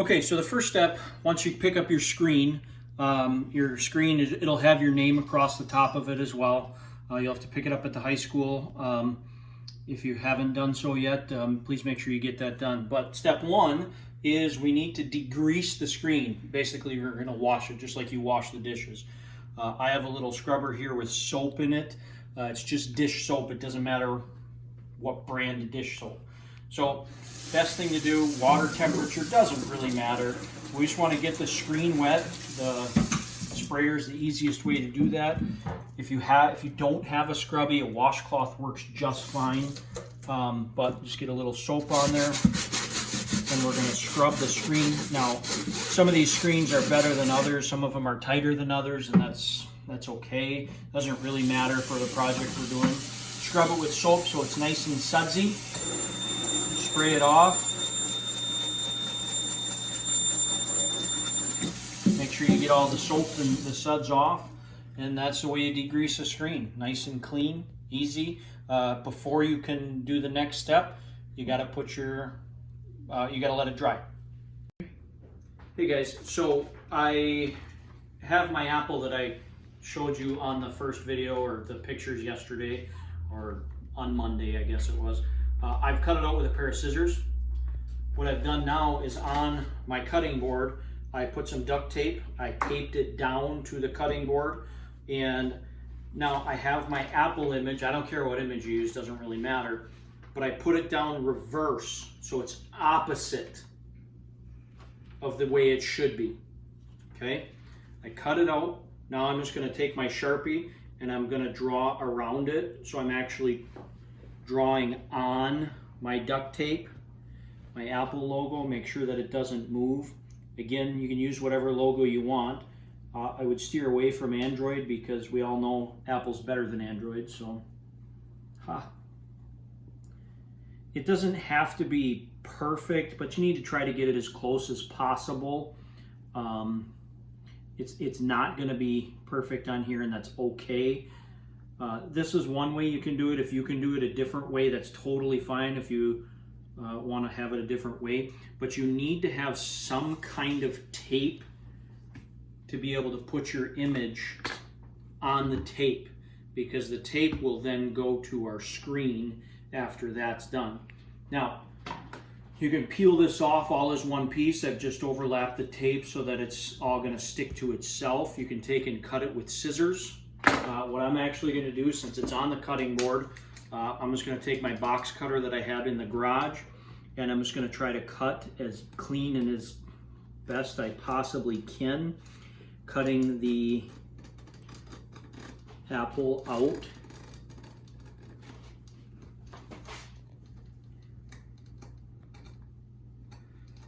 Okay, so the first step, once you pick up your screen it'll have your name across the top of it as well. You'll have to pick it up at the high school. If you haven't done so yet, please make sure you get that done. But step one is we need to degrease the screen. Basically, we're going to wash it just like you wash the dishes. I have a little scrubber here with soap in it. It's just dish soap. It doesn't matter what brand of dish soap. So best thing to do, water temperature doesn't really matter. We just want to get the screen wet. The sprayer is the easiest way to do that. If you don't have a scrubby, a washcloth works just fine. But just get a little soap on there, and we're going to scrub the screen. Now, some of these screens are better than others. Some of them are tighter than others, and that's okay. Doesn't really matter for the project we're doing. Scrub it with soap so it's nice and sudsy. Spray it off. Make sure you get all the soap and the suds off, and that's the way you degrease a screen. Nice and clean, easy. Before you can do the next step, you got to let it dry. Hey guys, so I have my apple that I showed you on the first video, or the pictures yesterday, or on Monday, I guess it was. I've cut it out with a pair of scissors. What I've done now is on my cutting board, I put some duct tape. I taped it down to the cutting board, and now I have my apple image. I don't care what image you use, doesn't really matter, but I put it down reverse, so it's opposite of the way it should be. Okay, I cut it out. Now I'm just going to take my Sharpie and I'm going to draw around it, so I'm actually drawing on my duct tape, my Apple logo. Make sure that it doesn't move. Again, you can use whatever logo you want. I would steer away from Android because we all know Apple's better than Android. So, it doesn't have to be perfect, but you need to try to get it as close as possible. It's not going to be perfect on here, and that's okay. This is one way you can do it. If you can do it a different way, that's totally fine. If you want to have it a different way, but you need to have some kind of tape to be able to put your image on the tape, because the tape will then go to our screen after that's done. Now, you can peel this off all as one piece. I've just overlapped the tape so that it's all going to stick to itself. You can take and cut it with scissors. What I'm actually going to do, since it's on the cutting board, I'm just going to take my box cutter that I have in the garage, and I'm just going to try to cut as clean and as best I possibly can, cutting the apple out.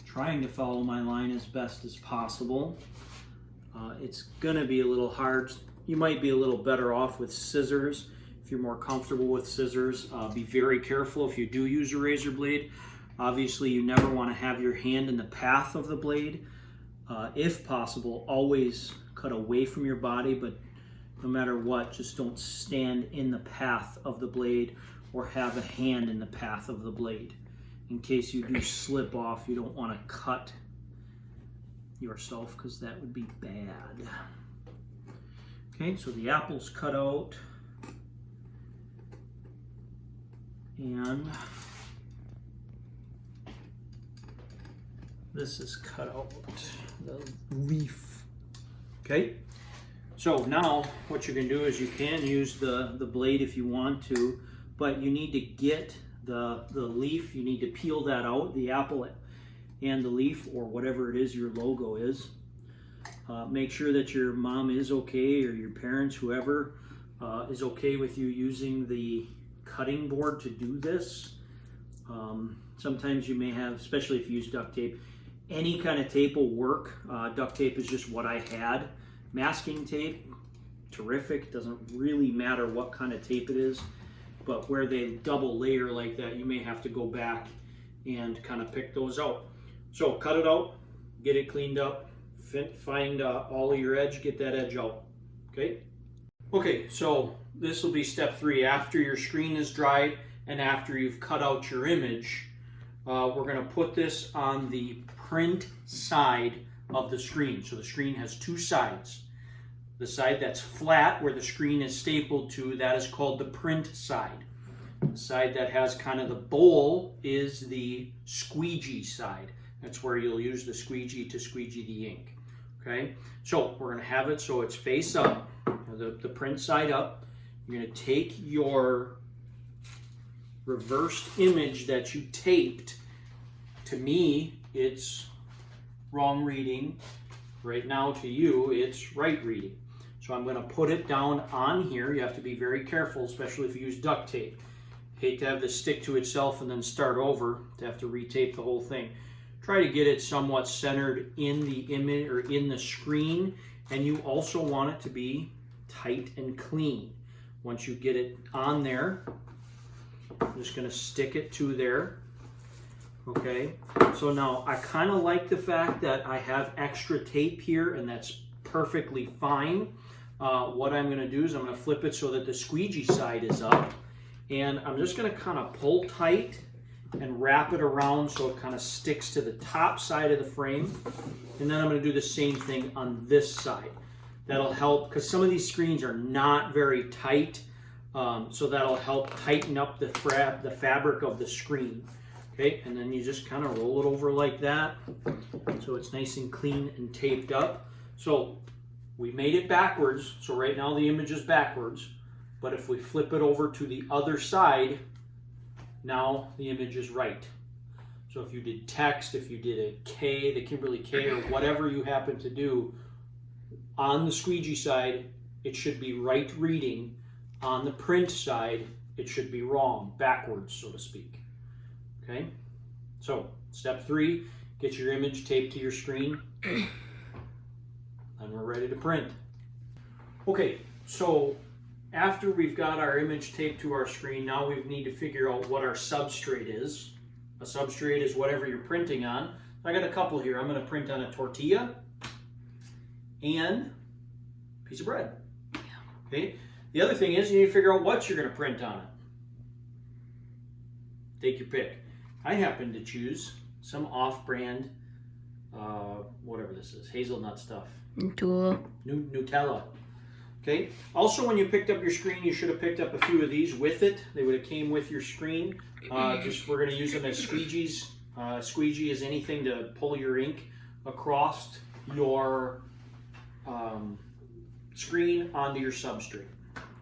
Trying to follow my line as best as possible. It's going to be a little hard. You might be a little better off with scissors if you're more comfortable with scissors. Be very careful if you do use a razor blade. Obviously, you never want to have your hand in the path of the blade. If possible, always cut away from your body, but no matter what, just don't stand in the path of the blade or have a hand in the path of the blade. In case you do slip off, you don't want to cut yourself, because that would be bad. Okay, so the apple's cut out, and this is cut out, the leaf. Okay, so now what you can do is you can use the blade if you want to, but you need to get the leaf. You need to peel that out, the apple and the leaf, or whatever it is your logo is. Make sure that your mom is okay, or your parents, whoever is okay with you using the cutting board to do this. Sometimes you may have, especially if you use duct tape, any kind of tape will work. Duct tape is just what I had. Masking tape, terrific. Doesn't really matter what kind of tape it is, but where they double layer like that, you may have to go back and kind of pick those out. So cut it out, get it cleaned up, find all of your edge, get that edge out. Okay, so this will be step 3. After your screen is dried and after you've cut out your image, we're going to put this on the print side of the screen. So the screen has two sides. The side that's flat, where the screen is stapled to, that is called the print side. The side that has kind of the bowl is the squeegee side. That's where you'll use the squeegee to squeegee the ink. Okay, so we're going to have it so it's face up, the print side up. You're going to take your reversed image that you taped. To me, it's wrong reading. Right now, to you, it's right reading. So I'm going to put it down on here. You have to be very careful, especially if you use duct tape. Hate to have this stick to itself and then start over, to have to retape the whole thing. Try to get it somewhat centered in the image or in the screen, and you also want it to be tight and clean. Once you get it on there, I'm just going to stick it to there. Okay, so now I kind of like the fact that I have extra tape here, and that's perfectly fine. What I'm going to do is I'm going to flip it so that the squeegee side is up, and I'm just going to kind of pull tight and wrap it around so it kind of sticks to the top side of the frame. And then I'm going to do the same thing on this side. That'll help, because some of these screens are not very tight, so that'll help tighten up the fabric of the screen. Okay, and then you just kind of roll it over like that so it's nice and clean and taped up. So we made it backwards, so right now the image is backwards, but if we flip it over to the other side, now the image is right. So if you did text, if you did a K, the Kimberly K, or whatever you happen to do, on the squeegee side, it should be right reading. On the print side, it should be wrong, backwards, so to speak. Okay, so step 3, get your image taped to your screen, and we're ready to print. Okay, so after we've got our image taped to our screen, now we need to figure out what our substrate is. A substrate is whatever you're printing on. I got a couple here. I'm going to print on a tortilla and a piece of bread. Okay, the other thing is you need to figure out what you're going to print on it. Take your pick. I happen to choose some off-brand, whatever this is, hazelnut stuff. Nutella. Okay. Also, when you picked up your screen, you should have picked up a few of these with it. They would have came with your screen. We're going to use them as squeegees. Squeegee is anything to pull your ink across your screen onto your substrate.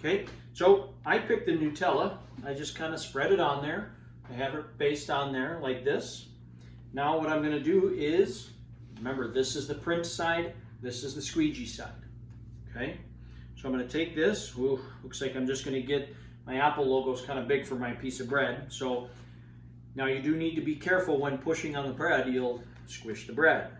Okay. So I picked the Nutella. I just kind of spread it on there. I have it based on there like this. Now what I'm going to do is, remember, this is the print side, this is the squeegee side. Okay, so I'm going to take this. Ooh, looks like I'm just going to get, my Apple logo is kind of big for my piece of bread. So now you do need to be careful when pushing on the bread, you'll squish the bread.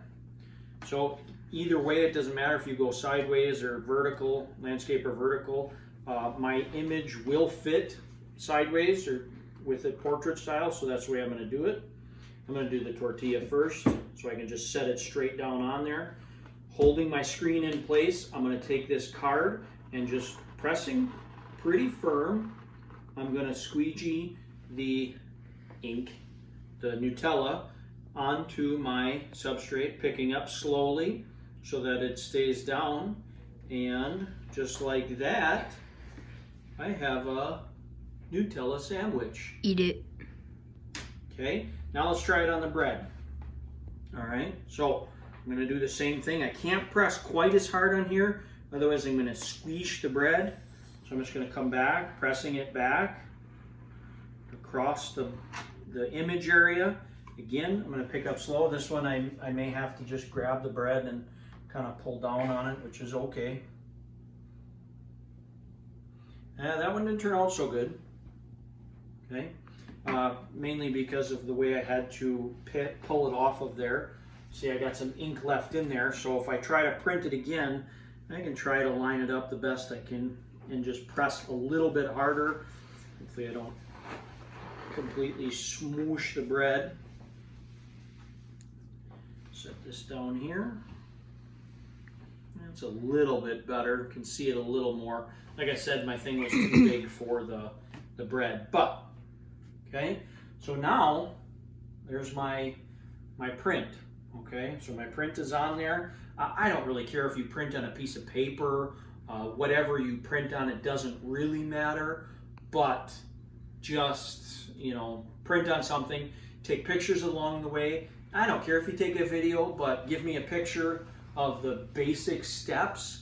So either way, it doesn't matter if you go sideways or vertical, landscape or vertical. My image will fit sideways or with a portrait style, so that's the way I'm going to do it. I'm going to do the tortilla first, so I can just set it straight down on there. Holding my screen in place, I'm going to take this card and just pressing pretty firm, I'm going to squeegee the ink, the Nutella, onto my substrate, picking up slowly so that it stays down, and just like that, I have a Nutella sandwich. Eat it. Okay, now let's try it on the bread. All right, so I'm going to do the same thing. I can't press quite as hard on here, otherwise I'm going to squeeze the bread. So I'm just going to come back, pressing it back across the image area. Again, I'm going to pick up slow. This one I may have to just grab the bread and kind of pull down on it, which is okay. That one didn't turn out so good. Okay, mainly because of the way I had to pull it off of there. See, I got some ink left in there, so if I try to print it again, I can try to line it up the best I can and just press a little bit harder. Hopefully I don't completely smoosh the bread. Set this down here. That's a little bit better. You can see it a little more. Like I said, my thing was too big for the bread, but okay. So now, there's my print. Okay, so my print is on there. I don't really care if you print on a piece of paper, whatever you print on, it doesn't really matter, but just, you know, print on something, take pictures along the way. I don't care if you take a video, but give me a picture of the basic steps